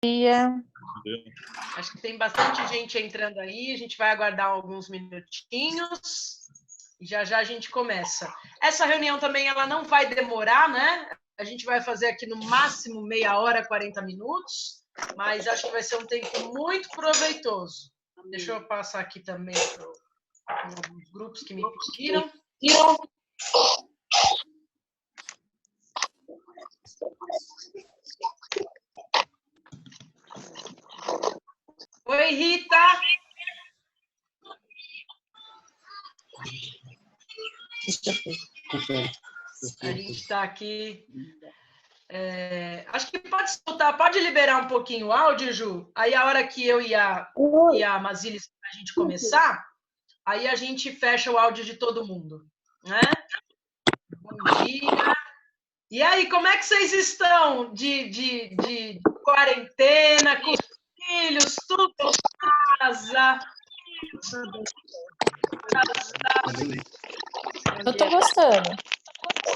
dia. Acho que tem bastante gente entrando aí, a gente vai aguardar alguns minutinhos e já já a gente começa. Essa reunião também ela não vai demorar, né? A gente vai fazer aqui no máximo meia hora, 40 minutos, mas acho que vai ser um tempo muito proveitoso. Deixa eu passar aqui também para alguns grupos que me pediram. Oi, Rita! A gente está aqui. Acho que pode soltar, pode liberar um pouquinho o áudio, Ju. Aí a hora que eu e a Mazilis a gente começar, aí a gente fecha o áudio de todo mundo, né? Bom dia. E aí, como é que vocês estão de quarentena, com os filhos, tudo em casa? Eu tô gostando.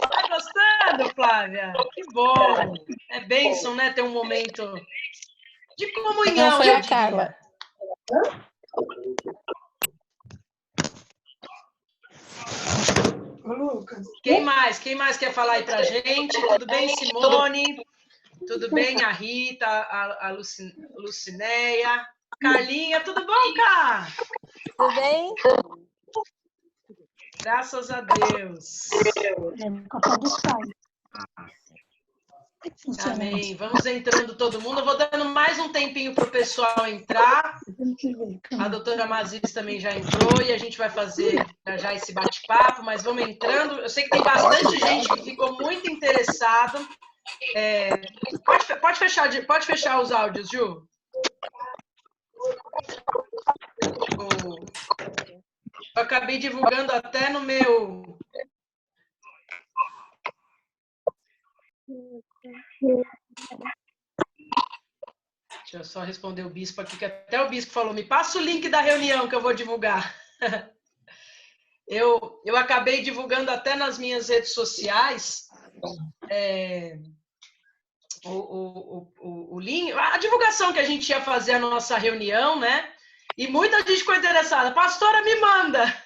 Tá gostando, Flávia? Que bom! É bênção, né? Ter um momento de comunhão, Não foi eu a diria. Carla. Quem mais? Quem mais quer falar aí pra gente? Tudo bem, Simone? Tudo bem, a Rita, a Lucinéia? Carlinha, tudo bom, Cá? Tudo bem? Graças a Deus. Amém. Vamos entrando todo mundo. Eu vou dando mais um tempinho para o pessoal entrar. A doutora Mazilis também já entrou e a gente vai fazer já esse bate-papo, mas vamos entrando. Eu sei que tem bastante gente que ficou muito interessado. Pode fechar os áudios, Ju? Eu acabei divulgando até no meu... Deixa eu só responder o bispo aqui, que até o bispo falou, me passa o link da reunião que eu vou divulgar. Eu acabei divulgando até nas minhas redes sociais o link, a divulgação que a gente ia fazer a nossa reunião, né? E muita gente ficou interessada. Pastora, me manda!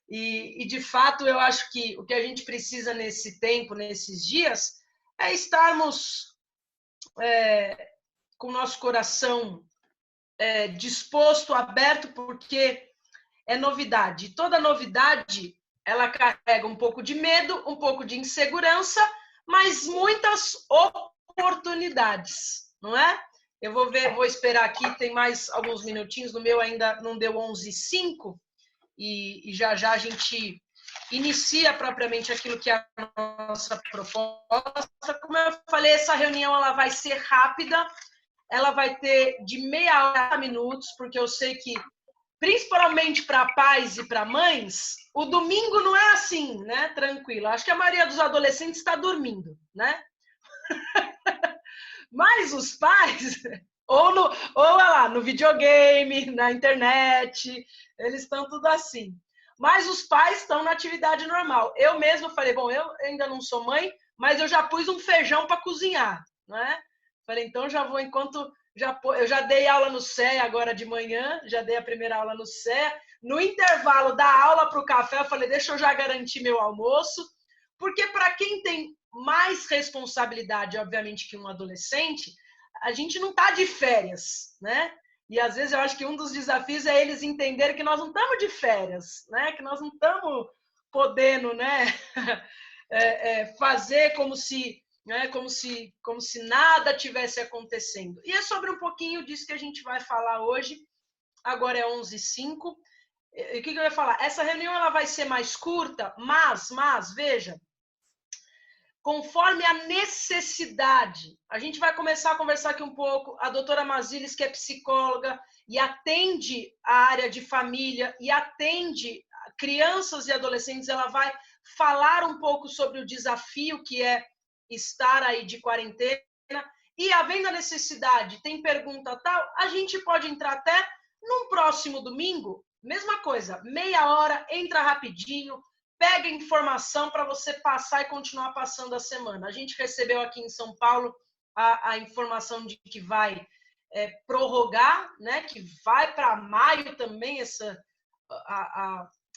E, de fato, eu acho que o que a gente precisa nesse tempo, nesses dias, é estarmos com o nosso coração disposto, aberto, porque é novidade. Toda novidade, ela carrega um pouco de medo, um pouco de insegurança, mas muitas oportunidades, não é? Eu vou esperar aqui, tem mais alguns minutinhos, no meu ainda não deu 11h05, e já já a gente inicia propriamente aquilo que é a nossa proposta. Como eu falei, essa reunião ela vai ser rápida, ela vai ter de meia hora a minutos, porque eu sei que, principalmente para pais e para mães, o domingo não é assim, né? Tranquilo. Acho que a maioria dos adolescentes está dormindo, né? Mas os pais, ou lá, no videogame, na internet, eles estão tudo assim. Mas os pais estão na atividade normal. Eu mesmo falei, bom, eu ainda não sou mãe, mas eu já pus um feijão para cozinhar, né? Falei, então já vou, enquanto eu já dei aula no CEA agora de manhã, já dei a primeira aula no CEA. No intervalo da aula para o café, eu falei, deixa eu já garantir meu almoço, porque para quem tem mais responsabilidade, obviamente, que um adolescente, a gente não está de férias, né? E às vezes eu acho que um dos desafios é eles entenderem que nós não estamos de férias, né? Que nós não estamos podendo, né? Fazer como se, né? Como se nada tivesse acontecendo. E é sobre um pouquinho disso que a gente vai falar hoje. Agora é 11h05. O que eu ia falar? Essa reunião ela vai ser mais curta, mas veja, conforme a necessidade. A gente vai começar a conversar aqui um pouco. A doutora Mazilis, que é psicóloga e atende a área de família e atende crianças e adolescentes, ela vai falar um pouco sobre o desafio que é estar aí de quarentena. E havendo a necessidade, tem pergunta tal, a gente pode entrar até num próximo domingo, mesma coisa, meia hora, entra rapidinho, pega informação para você passar e continuar passando a semana. A gente recebeu aqui em São Paulo a informação de que vai prorrogar, né? Que vai para maio também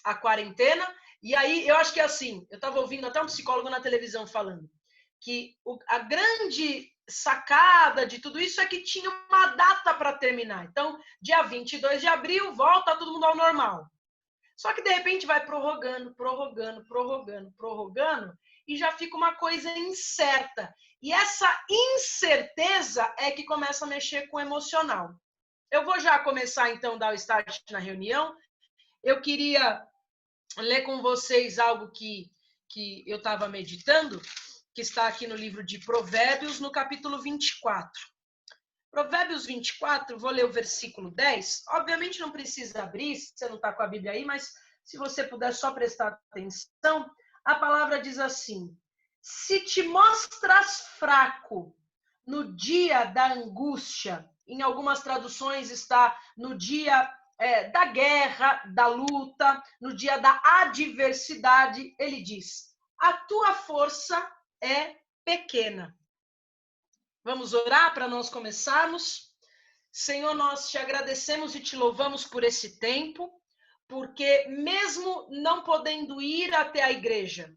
a quarentena. E aí, eu acho que é assim, eu estava ouvindo até um psicólogo na televisão falando que a grande sacada de tudo isso é que tinha uma data para terminar. Então, dia 22 de abril, volta todo mundo ao normal. Só que, de repente, vai prorrogando, e já fica uma coisa incerta. E essa incerteza é que começa a mexer com o emocional. Eu vou já começar, então, a dar o start na reunião. Eu queria ler com vocês algo que eu estava meditando, que está aqui no livro de Provérbios, no capítulo 24. Provérbios 24, vou ler o versículo 10. Obviamente não precisa abrir, se você não está com a Bíblia aí, mas se você puder só prestar atenção, a palavra diz assim: se te mostras fraco no dia da angústia, em algumas traduções está no dia da guerra, da luta, no dia da adversidade, ele diz: a tua força é pequena. Vamos orar para nós começarmos? Senhor, nós te agradecemos e te louvamos por esse tempo, porque mesmo não podendo ir até a igreja,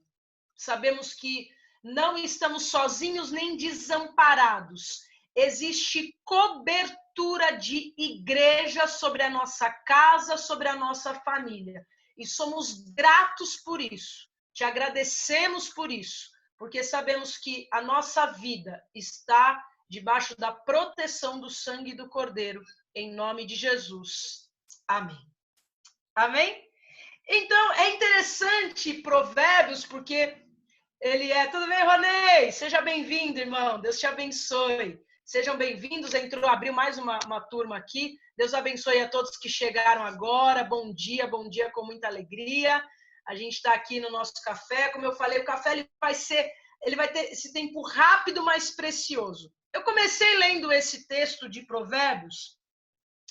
sabemos que não estamos sozinhos nem desamparados. Existe cobertura de igreja sobre a nossa casa, sobre a nossa família. E somos gratos por isso. Te agradecemos por isso, porque sabemos que a nossa vida está debaixo da proteção do sangue do Cordeiro, em nome de Jesus. Amém. Amém? Então, é interessante Provérbios, porque ele é... Tudo bem, Ronei? Seja bem-vindo, irmão. Deus te abençoe. Sejam bem-vindos. Abriu mais uma turma aqui. Deus abençoe a todos que chegaram agora. Bom dia com muita alegria. A gente está aqui no nosso café. Como eu falei, o café ele vai ter esse tempo rápido, mas precioso. Eu comecei lendo esse texto de Provérbios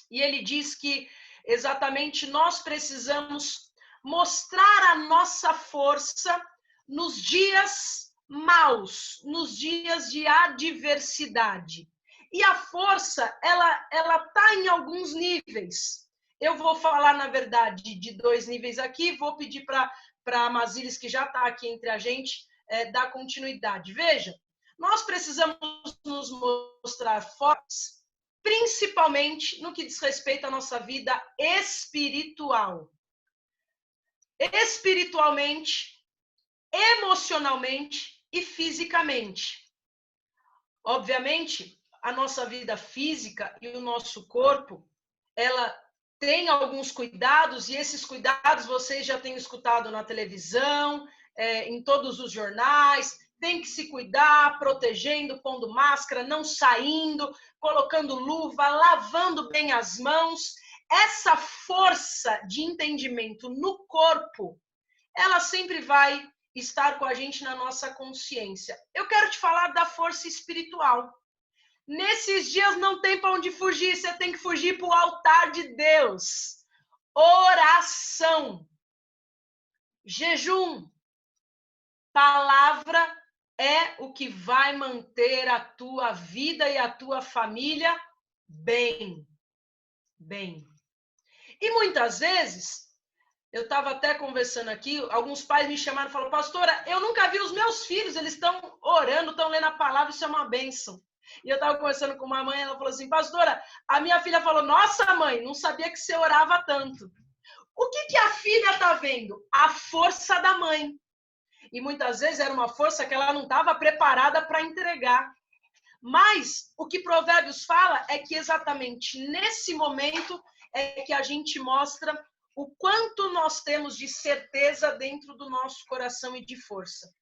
e ele diz que exatamente nós precisamos mostrar a nossa força nos dias maus, nos dias de adversidade. E a força, ela tá em alguns níveis. Eu vou falar, na verdade, de 2 níveis aqui, vou pedir para a Amazilis, que já está aqui entre a gente, dar continuidade. Veja, nós precisamos nos mostrar fortes, principalmente no que diz respeito à nossa vida espiritual. Espiritualmente, emocionalmente e fisicamente. Obviamente, a nossa vida física e o nosso corpo, ela tem alguns cuidados, e esses cuidados vocês já têm escutado na televisão, em todos os jornais. Tem que se cuidar, protegendo, pondo máscara, não saindo, colocando luva, lavando bem as mãos. Essa força de entendimento no corpo, ela sempre vai estar com a gente na nossa consciência. Eu quero te falar da força espiritual. Nesses dias não tem para onde fugir, você tem que fugir para o altar de Deus. Oração, jejum, palavra é o que vai manter a tua vida e a tua família bem. E muitas vezes, eu estava até conversando aqui, alguns pais me chamaram e falaram: pastora, eu nunca vi os meus filhos, eles estão orando, estão lendo a palavra, isso é uma bênção. E eu estava conversando com uma mãe, ela falou assim: pastora, a minha filha falou: nossa, mãe, não sabia que você orava tanto. O que a filha está vendo? A força da mãe. E muitas vezes era uma força que ela não estava preparada para entregar. Mas o que Provérbios fala é que exatamente nesse momento é que a gente mostra o quanto nós temos de certeza dentro do nosso coração e de força.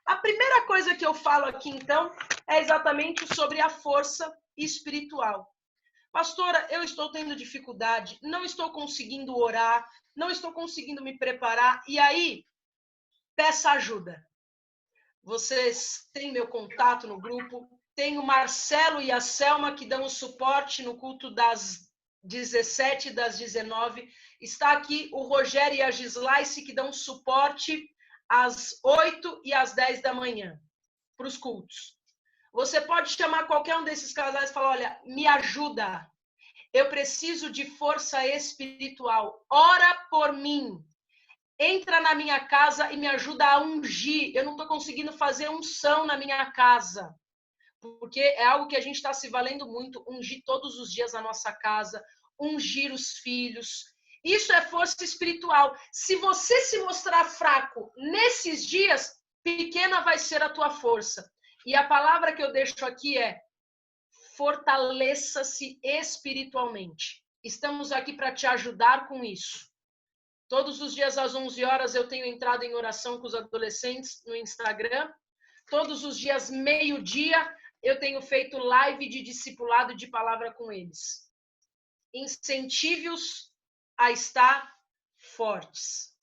A primeira coisa que eu falo aqui, então, é exatamente sobre a força espiritual. Pastora, eu estou tendo dificuldade, não estou conseguindo orar, não estou conseguindo me preparar. E aí, peça ajuda. Vocês têm meu contato no grupo, tem o Marcelo e a Selma que dão o suporte no culto das 17 e das 19. Está aqui o Rogério e a Gislaice que dão suporte às 8 e às 10 da manhã para os cultos. Você pode chamar qualquer um desses casais e falar, olha, me ajuda. Eu preciso de força espiritual. Ora por mim. Entra na minha casa e me ajuda a ungir. Eu não estou conseguindo fazer unção na minha casa. Porque é algo que a gente está se valendo muito. Ungir todos os dias a nossa casa. Ungir os filhos. Isso é força espiritual. Se você se mostrar fraco nesses dias, pequena vai ser a tua força. E a palavra que eu deixo aqui é: fortaleça-se espiritualmente. Estamos aqui para te ajudar com isso. Todos os dias às 11 horas eu tenho entrado em oração com os adolescentes no Instagram. Todos os dias, meio-dia, eu tenho feito live de discipulado de palavra com eles. Incentive-os a estar fortes.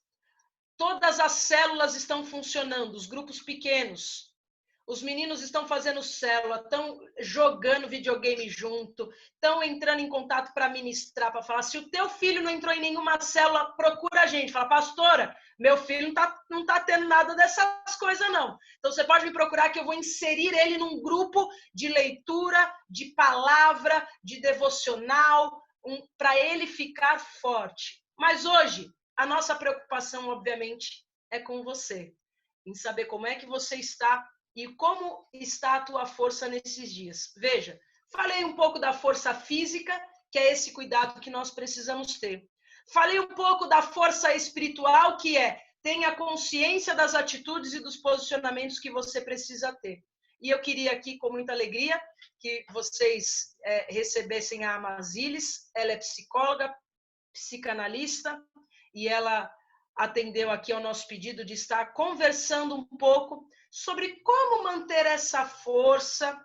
Todas as células estão funcionando, os grupos pequenos. Os meninos estão fazendo célula, estão jogando videogame junto, estão entrando em contato para ministrar, para falar. Se o teu filho não entrou em nenhuma célula, procura a gente. Fala, pastora, meu filho não tá tendo nada dessas coisas, não. Então, você pode me procurar que eu vou inserir ele num grupo de leitura, de palavra, de devocional, para ele ficar forte. Mas hoje, a nossa preocupação, obviamente, é com você. Em saber como é que você está e como está a tua força nesses dias. Veja, falei um pouco da força física, que é esse cuidado que nós precisamos ter. Falei um pouco da força espiritual, que é tenha consciência das atitudes e dos posicionamentos que você precisa ter. E eu queria aqui, com muita alegria, que vocês recebessem a Amazilis. Ela é psicóloga, psicanalista, e ela atendeu aqui ao nosso pedido de estar conversando um pouco sobre como manter essa força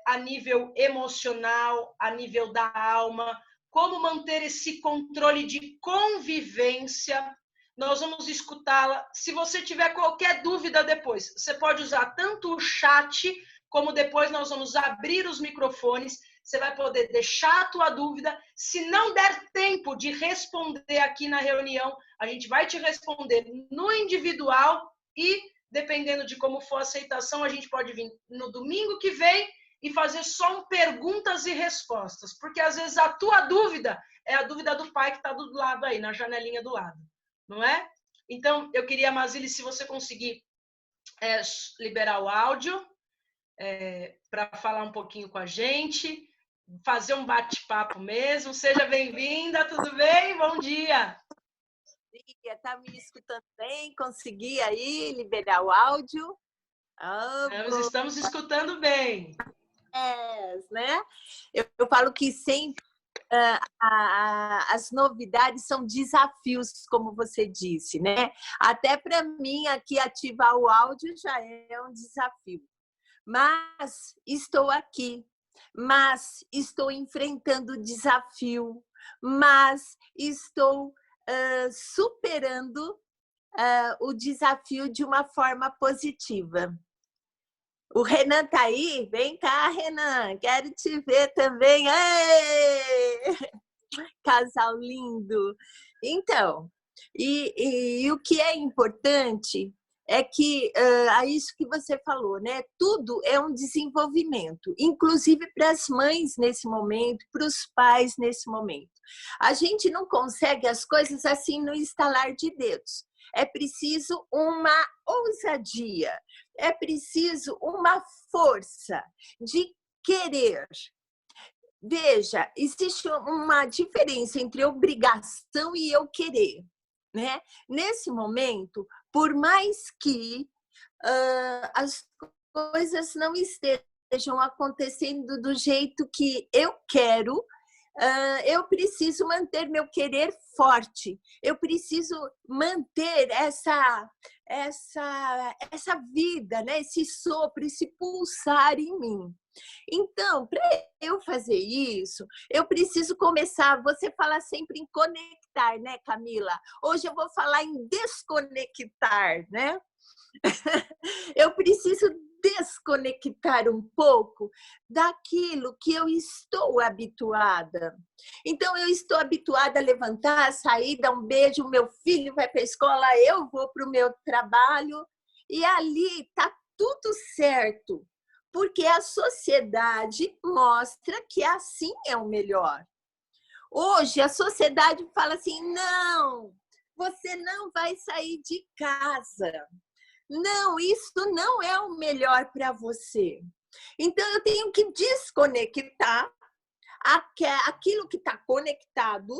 a nível emocional, a nível da alma, como manter esse controle de convivência. Nós vamos escutá-la. Se você tiver qualquer dúvida depois, você pode usar tanto o chat, como depois nós vamos abrir os microfones. Você vai poder deixar a tua dúvida. Se não der tempo de responder aqui na reunião, a gente vai te responder no individual e, dependendo de como for a aceitação, a gente pode vir no domingo que vem e fazer só perguntas e respostas. Porque, às vezes, a tua dúvida é a dúvida do pai que está do lado aí, na janelinha do lado. Não é? Então, eu queria, Mazili, se você conseguir liberar o áudio para falar um pouquinho com a gente, fazer um bate-papo mesmo. Seja bem-vinda, tudo bem? Bom dia! Tá me escutando bem? Consegui aí liberar o áudio? Estamos escutando bem. Né? Eu falo que sempre as novidades são desafios, como você disse, né? Até para mim, aqui ativar o áudio já é um desafio. Mas estou aqui, mas estou enfrentando o desafio, mas estou superando o desafio de uma forma positiva. O Renan tá aí? Vem cá, Renan, quero te ver também. Ei! Casal lindo. Então, e o que é importante é que, isso que você falou, né? Tudo é um desenvolvimento, inclusive para as mães nesse momento, para os pais nesse momento. A gente não consegue as coisas assim no estalar de dedos. É preciso uma ousadia, é preciso uma força de querer. Veja, existe uma diferença entre obrigação e eu querer, né? Nesse momento, por mais que as coisas não estejam acontecendo do jeito que eu quero, eu preciso manter meu querer forte. Eu preciso manter essa vida, né? Esse sopro, esse pulsar em mim. Então, para eu fazer isso, eu preciso começar. Você fala sempre em conectar, né, Camila? Hoje eu vou falar em desconectar, né? Eu preciso desconectar um pouco daquilo que eu estou habituada. Então, eu estou habituada a levantar, sair, dar um beijo, meu filho vai para a escola, eu vou para o meu trabalho, e ali está tudo certo, Porque a sociedade mostra que assim é o melhor. Hoje a sociedade fala assim, não, você não vai sair de casa. Não, isso não é o melhor para você. Então eu tenho que desconectar aquilo que está conectado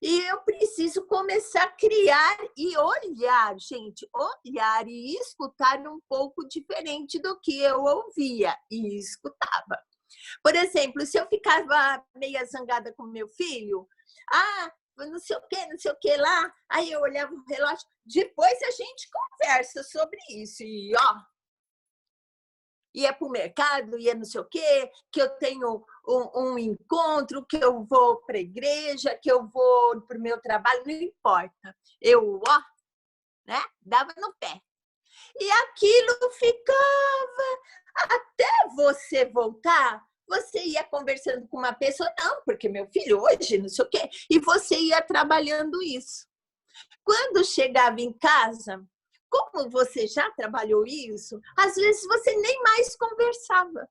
e eu preciso começar a criar e olhar, gente, olhar e escutar um pouco diferente do que eu ouvia e escutava. Por exemplo, se eu ficava meia zangada com meu filho, não sei o que lá, aí eu olhava o relógio, depois a gente conversa sobre isso, e ó, ia para o mercado, ia não sei o quê, que eu tenho um encontro, que eu vou para a igreja, que eu vou para o meu trabalho, não importa. Eu, ó, né, dava no pé. E aquilo ficava até você voltar. Você ia conversando com uma pessoa, não, porque meu filho hoje, não sei o quê, e você ia trabalhando isso. Quando chegava em casa, como você já trabalhou isso, às vezes você nem mais conversava.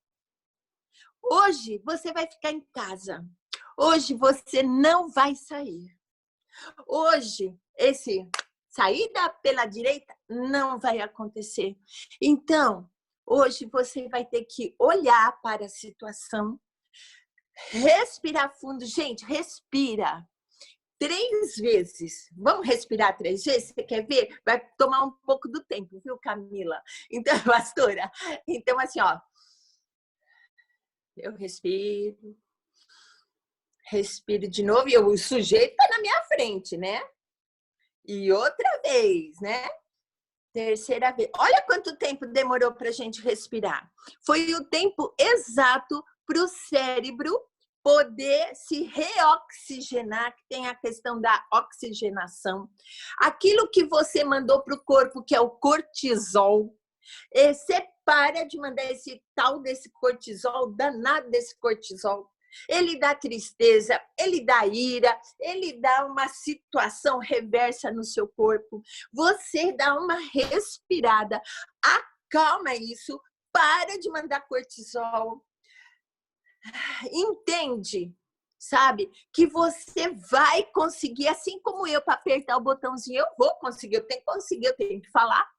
Hoje você vai ficar em casa. Hoje você não vai sair. Hoje, esse saída pela direita não vai acontecer. Então, hoje você vai ter que olhar para a situação, respirar fundo. Gente, respira 3 vezes. Vamos respirar 3 vezes? Você quer ver? Vai tomar um pouco do tempo, viu, Camila? Então, pastora, então assim, ó. Eu respiro. Respiro de novo e o sujeito está na minha frente, né? E outra vez, né? Terceira vez. Olha quanto tempo demorou para a gente respirar. Foi o tempo exato para o cérebro poder se reoxigenar, que tem a questão da oxigenação. Aquilo que você mandou para o corpo, que é o cortisol, você para de mandar esse tal desse cortisol, danado desse cortisol. Ele dá tristeza, ele dá ira, ele dá uma situação reversa no seu corpo. Você dá uma respirada, acalma isso, para de mandar cortisol. Entende, sabe? Que você vai conseguir, assim como eu, para apertar o botãozinho, eu vou conseguir, eu tenho que falar.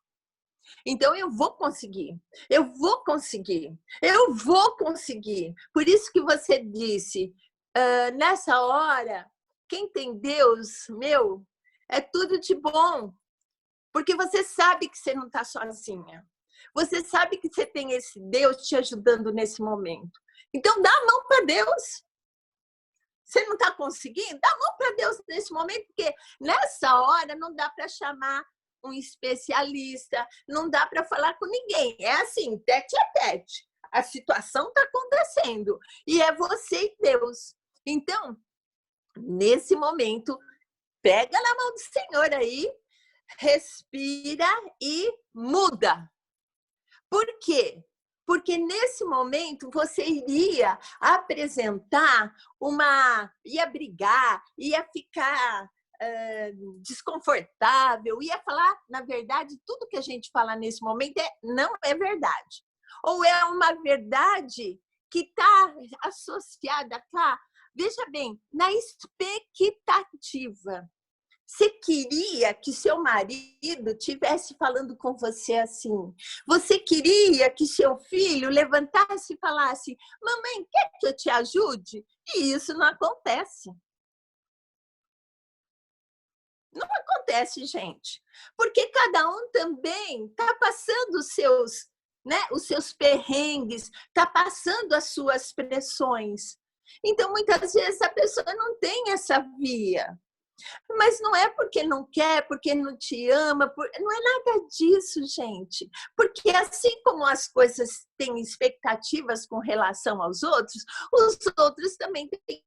Então, eu vou conseguir, eu vou conseguir, eu vou conseguir. Por isso que você disse, nessa hora, quem tem Deus, meu, é tudo de bom. Porque você sabe que você não está sozinha. Você sabe que você tem esse Deus te ajudando nesse momento. Então, dá a mão para Deus. Você não está conseguindo? Dá a mão para Deus nesse momento, porque nessa hora não dá para chamar um especialista, não dá para falar com ninguém. É assim, tete a tete. A situação está acontecendo e é você e Deus. Então, nesse momento, pega na mão do Senhor aí, respira e muda. Por quê? Porque nesse momento você iria apresentar ia brigar, ia ficar desconfortável, ia falar, na verdade, tudo que a gente fala nesse momento não é verdade. Ou é uma verdade que está associada cá, veja bem, na expectativa. Você queria que seu marido estivesse falando com você assim. Você queria que seu filho levantasse e falasse, mamãe, quer que eu te ajude? E isso não acontece. Não acontece, gente. Porque cada um também está passando os seus perrengues, está passando as suas pressões. Então, muitas vezes, a pessoa não tem essa via. Mas não é porque não quer, porque não te ama, não é nada disso, gente. Porque assim como as coisas têm expectativas com relação aos outros, os outros também têm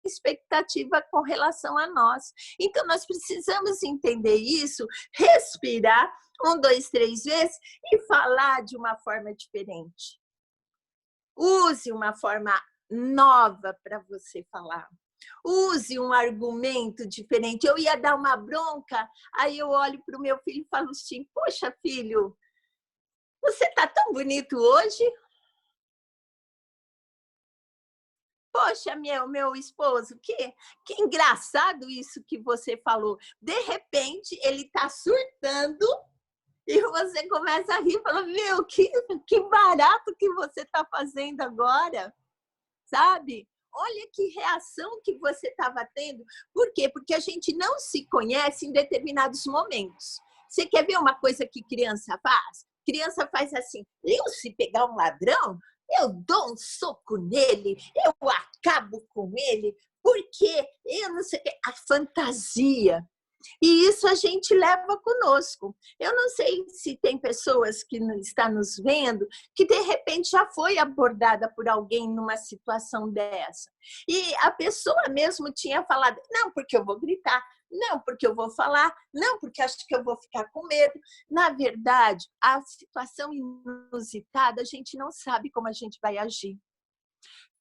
expectativa com relação a nós. Então, nós precisamos entender isso, respirar 1, 2, 3 vezes e falar de uma forma diferente. Use uma forma nova para você falar. Use um argumento diferente. Eu ia dar uma bronca, aí eu olho para o meu filho e falo assim, poxa, filho, você está tão bonito hoje. Poxa, meu esposo, que engraçado isso que você falou. De repente, ele está surtando e você começa a rir e fala, meu, que barato que você está fazendo agora, sabe? Olha que reação que você estava tendo. Por quê? Porque a gente não se conhece em determinados momentos. Você quer ver uma coisa que criança faz? Criança faz assim, se pegar um ladrão, eu dou um soco nele, eu acabo com ele, porque eu não sei, a fantasia. E isso a gente leva conosco. Eu não sei se tem pessoas que estão nos vendo que de repente já foi abordada por alguém numa situação dessa. E a pessoa mesmo tinha falado, não, porque eu vou gritar, não, porque eu vou falar, não, porque acho que eu vou ficar com medo. Na verdade, a situação inusitada, a gente não sabe como a gente vai agir.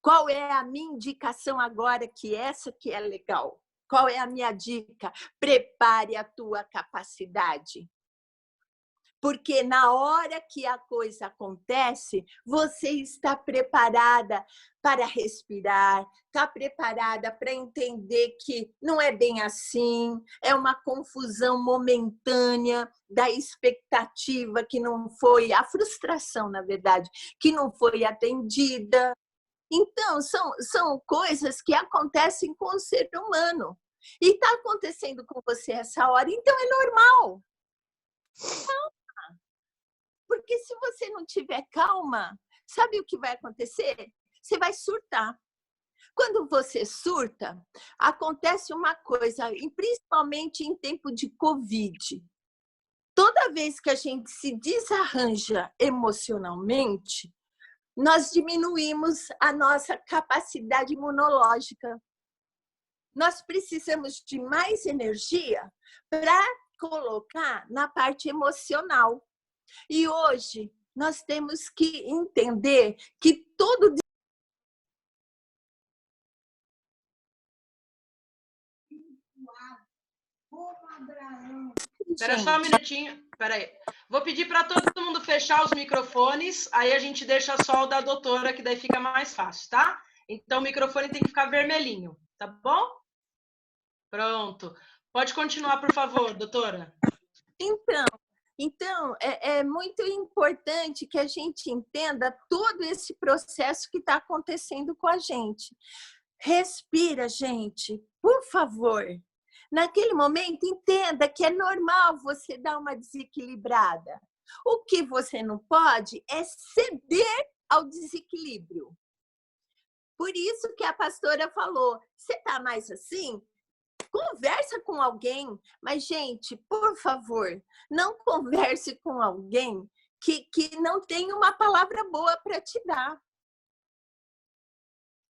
Qual é a minha indicação agora que essa que é legal? Qual é a minha dica? Prepare a tua capacidade. Porque na hora que a coisa acontece, você está preparada para respirar, está preparada para entender que não é bem assim, é uma confusão momentânea da expectativa que não foi, a frustração, na verdade, que não foi atendida. Então, são coisas que acontecem com o ser humano. E está acontecendo com você essa hora, então é normal. Calma. Porque se você não tiver calma, sabe o que vai acontecer? Você vai surtar. Quando você surta, acontece uma coisa, e principalmente em tempo de Covid. Toda vez que a gente se desarranja emocionalmente, nós diminuímos a nossa capacidade imunológica. Nós precisamos de mais energia para colocar na parte emocional. E hoje nós temos que entender que todo Espera só um minutinho. Espera aí. Vou pedir para todo mundo fechar os microfones, aí a gente deixa só o da doutora, que daí fica mais fácil, tá? Então, o microfone tem que ficar vermelhinho, tá bom? Pronto. Pode continuar, por favor, doutora. Então, é muito importante que a gente entenda todo esse processo que está acontecendo com a gente. Respira, gente, por favor. Naquele momento, entenda que é normal você dar uma desequilibrada. O que você não pode é ceder ao desequilíbrio. Por isso que a pastora falou, você está mais assim? Conversa com alguém, mas, gente, por favor, não converse com alguém que não tem uma palavra boa para te dar.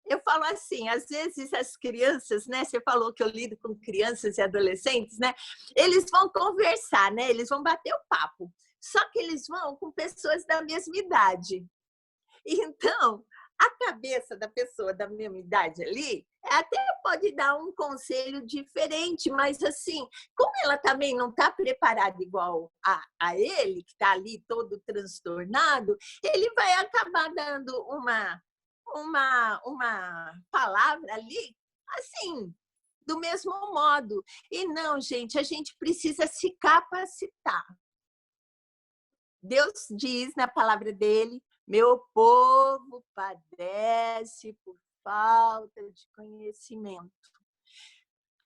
Eu falo assim, às vezes as crianças, né? Você falou que eu lido com crianças e adolescentes, né? Eles vão conversar, né? Eles vão bater o papo. Só que eles vão com pessoas da mesma idade. Então, a cabeça da pessoa da mesma idade ali até pode dar um conselho diferente, mas assim, como ela também não está preparada igual a ele, que está ali todo transtornado, ele vai acabar dando uma palavra ali, assim, do mesmo modo. E não, gente, a gente precisa se capacitar. Deus diz na palavra dele, meu povo padece por falta de conhecimento.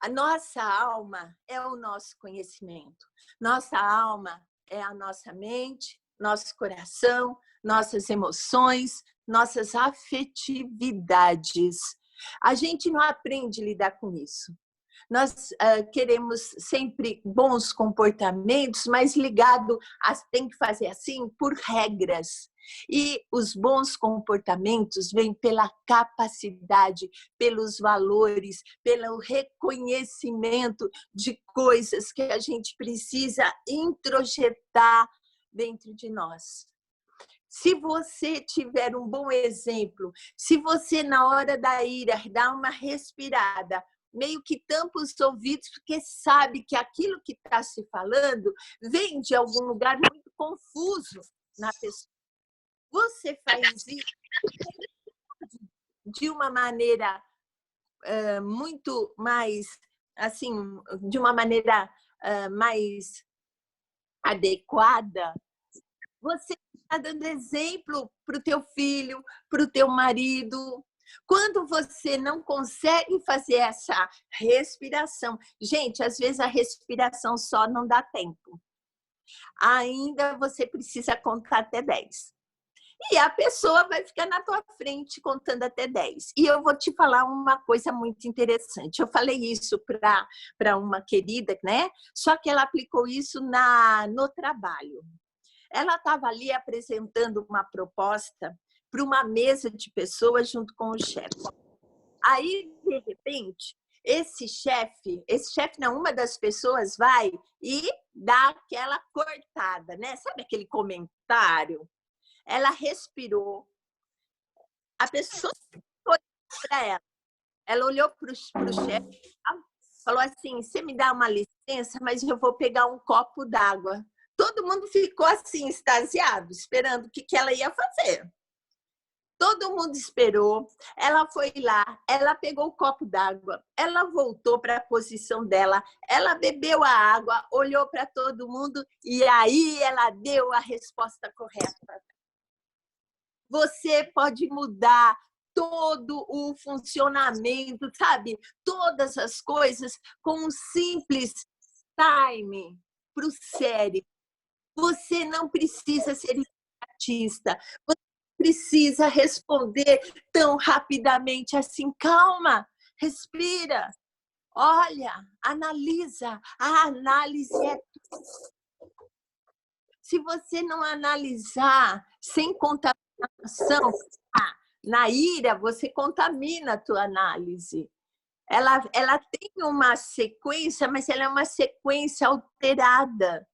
A nossa alma é o nosso conhecimento. Nossa alma é a nossa mente, nosso coração, nossas emoções, nossas afetividades. A gente não aprende a lidar com isso. Nós queremos sempre bons comportamentos, mas ligado a tem que fazer assim por regras. E os bons comportamentos vêm pela capacidade, pelos valores, pelo reconhecimento de coisas que a gente precisa introjetar dentro de nós. Se você tiver um bom exemplo, se você na hora da ira dá uma respirada, meio que tampa os ouvidos, porque sabe que aquilo que está se falando vem de algum lugar muito confuso na pessoa. Você faz isso de uma maneira muito mais, assim, de uma maneira mais adequada, você está dando exemplo para o teu filho, para o teu marido. Quando você não consegue fazer essa respiração, gente, às vezes a respiração só não dá tempo. Ainda você precisa contar até 10. E a pessoa vai ficar na tua frente contando até 10. E eu vou te falar uma coisa muito interessante. Eu falei isso para uma querida, né? Só que ela aplicou isso no trabalho. Ela estava ali apresentando uma proposta para uma mesa de pessoas junto com o chefe. Aí, de repente, esse chefe não, uma das pessoas vai e dá aquela cortada, né? Sabe aquele comentário? Ela respirou. A pessoa olhou para ela. Ela olhou para o chefe, falou assim: você me dá uma licença, mas eu vou pegar um copo d'água. Todo mundo ficou assim, extasiado, esperando o que ela ia fazer. Todo mundo esperou. Ela foi lá, ela pegou o copo d'água, ela voltou para a posição dela, ela bebeu a água, olhou para todo mundo e aí ela deu a resposta correta. Você pode mudar todo o funcionamento, sabe? Todas as coisas com um simples time para o cérebro. Você não precisa ser artista. Você precisa responder tão rapidamente assim. Calma, respira. Olha, analisa. A análise é tudo. Se você não analisar sem contaminação, na ira, você contamina a tua análise. Ela tem uma sequência, mas ela é uma sequência alterada.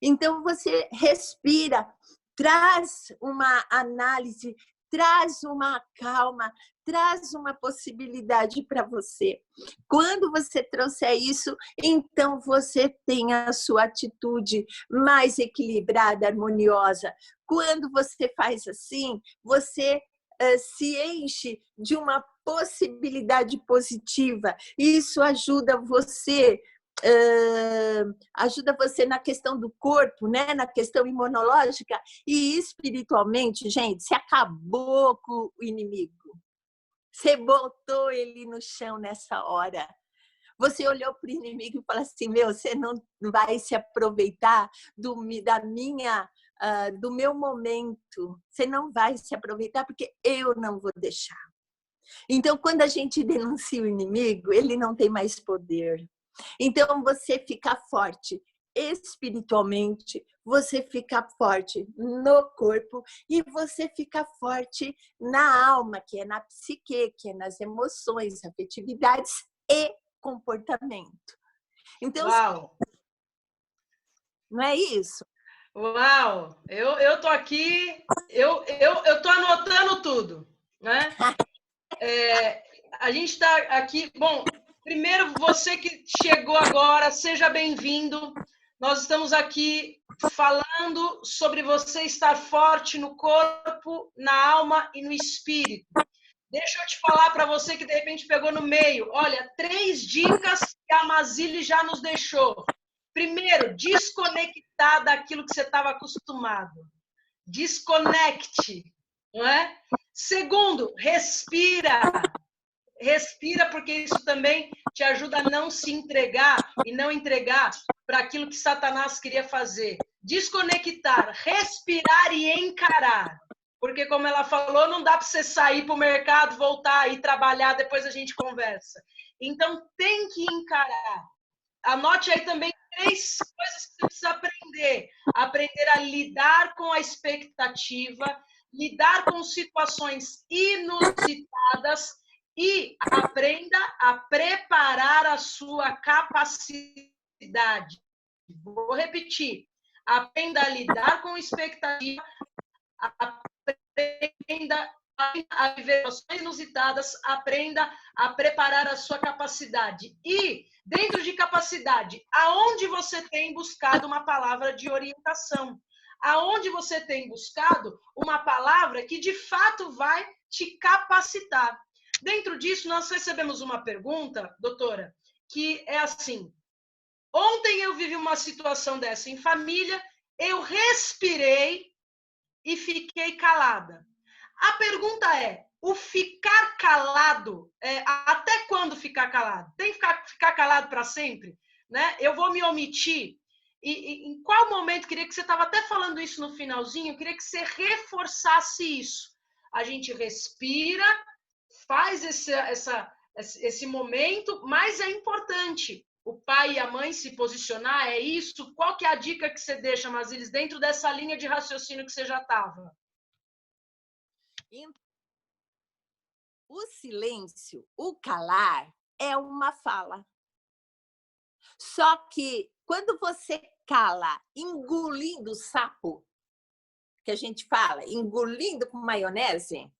Então, você respira, traz uma análise, traz uma calma, traz uma possibilidade para você. Quando você trouxer isso, então você tem a sua atitude mais equilibrada, harmoniosa. Quando você faz assim, você se enche de uma possibilidade positiva. Isso ajuda você na questão do corpo, né? Na questão imunológica e espiritualmente, gente, você acabou com o inimigo. Você botou ele no chão nessa hora. Você olhou para o inimigo e falou assim: meu, você não vai se aproveitar do meu momento. Você não vai se aproveitar porque eu não vou deixar. Então, quando a gente denuncia o inimigo, ele não tem mais poder. Então, você fica forte espiritualmente, você fica forte no corpo e você fica forte na alma, que é na psique, que é nas emoções, afetividades e comportamento. Então, uau! Não é isso? Uau! Eu tô aqui, eu tô anotando tudo, né? A gente está aqui. Bom, primeiro, você que chegou agora, seja bem-vindo. Nós estamos aqui falando sobre você estar forte no corpo, na alma e no espírito. Deixa eu te falar para você que de repente pegou no meio. Olha, 3 dicas que a Mazili já nos deixou. Primeiro, desconectar daquilo que você estava acostumado. Desconecte, não é? Segundo, respira. Respira, porque isso também te ajuda a não se entregar e não entregar para aquilo que Satanás queria fazer. Desconectar, respirar e encarar. Porque, como ela falou, não dá para você sair para o mercado, voltar e trabalhar, depois a gente conversa. Então, tem que encarar. Anote aí também 3 coisas que você precisa aprender. Aprender a lidar com a expectativa, lidar com situações inusitadas e aprenda a preparar a sua capacidade. Vou repetir. Aprenda a lidar com expectativa, aprenda a viver situações inusitadas, aprenda a preparar a sua capacidade. E, dentro de capacidade, aonde você tem buscado uma palavra de orientação? Aonde você tem buscado uma palavra que, de fato, vai te capacitar? Dentro disso, nós recebemos uma pergunta, doutora, que é assim: ontem eu vivi uma situação dessa em família, eu respirei e fiquei calada. A pergunta é, o ficar calado, até quando ficar calado? Tem que ficar calado para sempre? Né? Eu vou me omitir? E em qual momento, queria que você estava até falando isso no finalzinho, eu queria que você reforçasse isso. A gente respira, faz esse momento, mas é importante o pai e a mãe se posicionar, é isso? Qual que é a dica que você deixa, Mazilis, dentro dessa linha de raciocínio que você já estava? O silêncio, o calar, é uma fala. Só que quando você cala engolindo o sapo, que a gente fala, engolindo com maionese,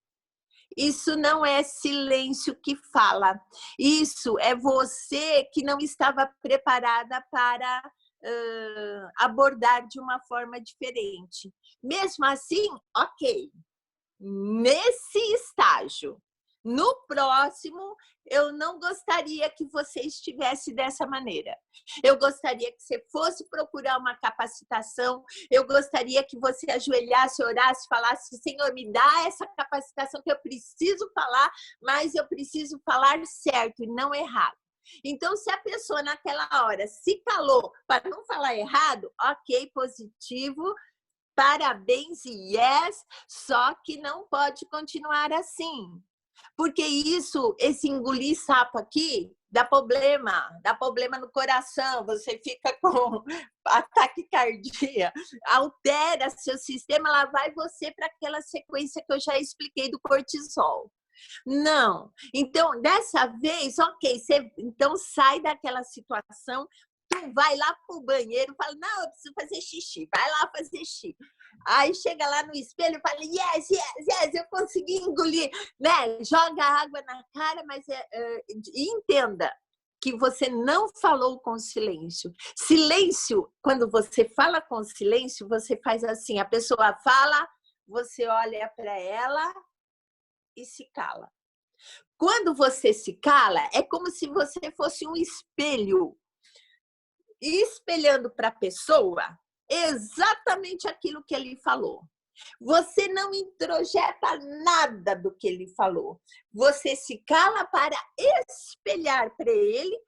isso não é silêncio que fala. Isso é você que não estava preparada para abordar de uma forma diferente. Mesmo assim, ok. Nesse estágio, no próximo, eu não gostaria que você estivesse dessa maneira. Eu gostaria que você fosse procurar uma capacitação, eu gostaria que você ajoelhasse, orasse, falasse: Senhor, me dá essa capacitação que eu preciso falar, mas eu preciso falar certo e não errado. Então, se a pessoa naquela hora se calou para não falar errado, ok, positivo, parabéns e yes, só que não pode continuar assim. Porque esse engolir sapo aqui dá problema no coração, você fica com ataque cardíaco, altera seu sistema, lá vai você para aquela sequência que eu já expliquei do cortisol. Não. Então, dessa vez, ok, você então sai daquela situação, tu vai lá pro banheiro, fala: não, eu preciso fazer xixi, vai lá fazer xixi. Aí chega lá no espelho e fala: yes, yes, yes, eu consegui engolir, né? Joga água na cara, mas entenda que você não falou com silêncio. Silêncio, quando você fala com silêncio, você faz assim, a pessoa fala, você olha para ela e se cala. Quando você se cala, é como se você fosse um espelho, espelhando para a pessoa exatamente aquilo que ele falou. Você não introjeta nada do que ele falou. Você se cala para espelhar para ele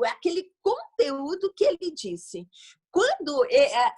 aquele conteúdo que ele disse. Quando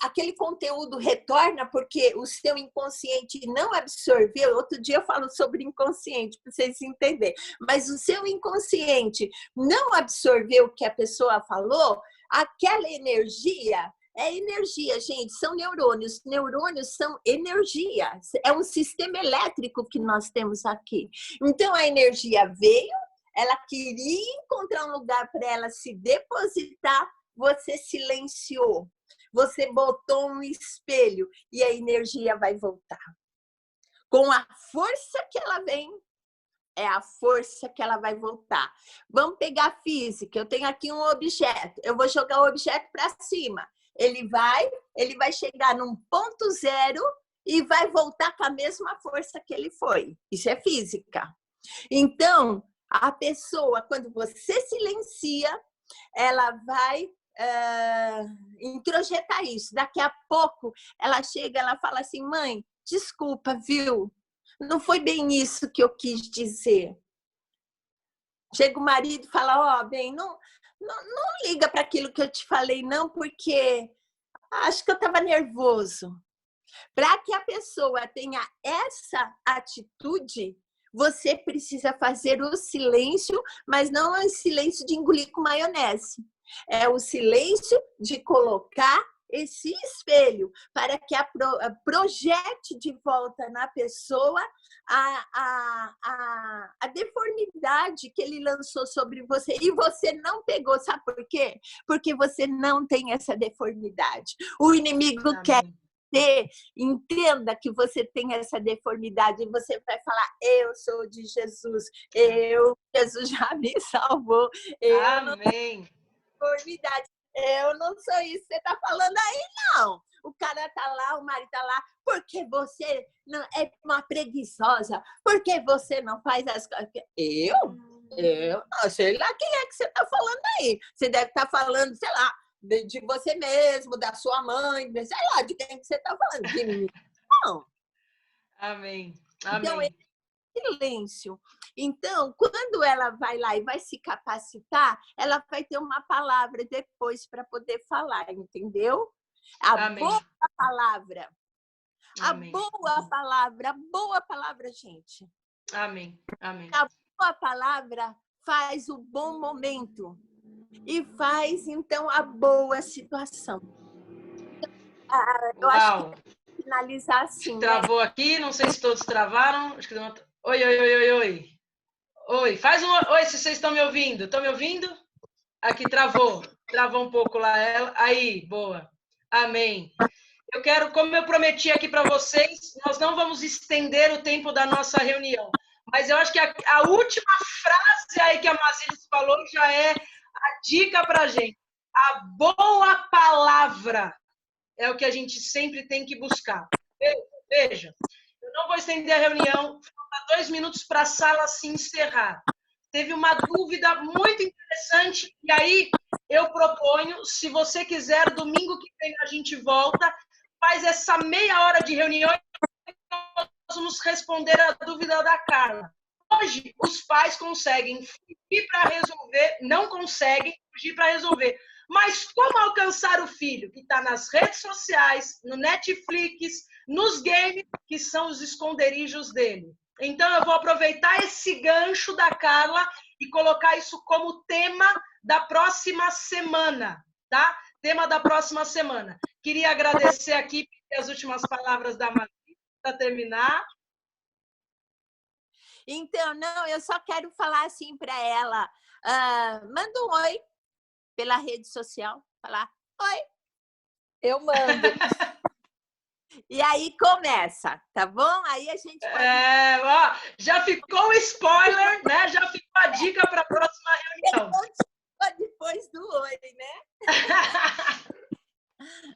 aquele conteúdo retorna, porque o seu inconsciente não absorveu, outro dia eu falo sobre inconsciente, para vocês entenderem, mas o seu inconsciente não absorveu o que a pessoa falou, aquela energia... É energia, gente, são neurônios. Neurônios são energia. É um sistema elétrico que nós temos aqui. Então, a energia veio, ela queria encontrar um lugar para ela se depositar, você silenciou. Você botou um espelho e a energia vai voltar. Com a força que ela vem, é a força que ela vai voltar. Vamos pegar a física. Eu tenho aqui um objeto. Eu vou jogar o objeto para cima. Ele vai chegar num ponto zero e vai voltar com a mesma força que ele foi. Isso é física. Então, a pessoa, quando você silencia, ela vai introjetar isso. Daqui a pouco, ela chega, ela fala assim: mãe, desculpa, viu? Não foi bem isso que eu quis dizer. Chega o marido e fala: ó, bem, não liga para aquilo que eu te falei, não, porque acho que eu estava nervoso. Para que a pessoa tenha essa atitude, você precisa fazer o silêncio, mas não é o silêncio de engolir com maionese. É o silêncio de colocar esse espelho para que projete de volta na pessoa a deformidade que ele lançou sobre você. E você não pegou, sabe por quê? Porque você não tem essa deformidade. O inimigo quer ter, entenda que você tem essa deformidade e você vai falar: eu sou de Jesus, Jesus já me salvou. Amém. Deformidade. Eu não sou isso que você está falando aí, não. O cara tá lá, o marido tá lá, porque você não é uma preguiçosa, porque você não faz as coisas. Eu não sei lá quem é que você tá falando aí. Você deve estar falando, sei lá, de você mesmo, da sua mãe, sei lá, de quem que você tá falando. De mim, não. Amém. Então, Amém. silêncio. Então, quando ela vai lá e vai se capacitar, ela vai ter uma palavra depois para poder falar, entendeu? Amém. Boa palavra. Amém. A boa palavra, gente. Amém. Amém. A boa palavra faz o bom momento e faz, então, a boa situação. Eu acho que finalizar assim, Travou aqui, não sei se todos travaram. Acho que deu uma... Oi, oi, oi, oi, oi. Oi, faz um oi se vocês estão me ouvindo. Estão me ouvindo? Aqui travou. Travou um pouco lá ela. Aí, boa. Amém. Eu quero, como eu prometi aqui para vocês, nós não vamos estender o tempo da nossa reunião. Mas eu acho que a última frase aí que a Mazilis falou já é a dica para a gente. A boa palavra é o que a gente sempre tem que buscar. Veja, eu não vou estender a reunião, falta 2 minutos para a sala se encerrar. Teve uma dúvida muito interessante, e aí eu proponho, se você quiser, domingo que vem a gente volta, faz essa meia hora de reunião e nós vamos responder a dúvida da Carla. Hoje, os pais conseguem fugir para resolver, não conseguem fugir para resolver. Mas como alcançar o filho que está nas redes sociais, no Netflix, nos games, que são os esconderijos dele? Então, eu vou aproveitar esse gancho da Carla e colocar isso como tema da próxima semana, tá? Tema da próxima semana. Queria agradecer aqui as últimas palavras da Maria para terminar. Então, não, eu só quero falar assim para ela, manda um oi pela rede social, falar oi. Eu mando. E aí começa, tá bom? Aí a gente pode... Ó, já ficou o spoiler, né? Já ficou a dica para a próxima reunião. Depois do oi, né?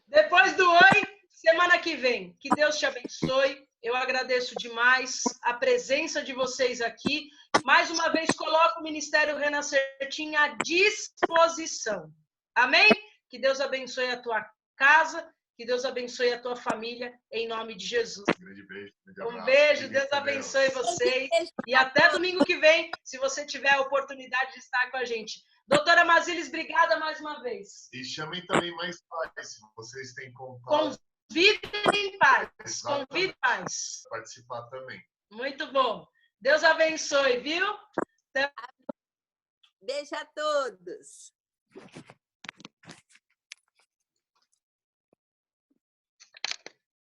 Depois do oi, semana que vem. Que Deus te abençoe. Eu agradeço demais a presença de vocês aqui. Mais uma vez, coloco o Ministério Renascer à disposição. Amém? Que Deus abençoe a tua casa, que Deus abençoe a tua família, em nome de Jesus. Um beijo, Deus abençoe vocês. E até domingo que vem, se você tiver a oportunidade de estar com a gente. Doutora Mazilis, obrigada mais uma vez. E chamem também mais pais, se vocês têm contato. Convidem pais. Convidem pais. Participar também. Muito bom. Deus abençoe, viu? Beijo a todos.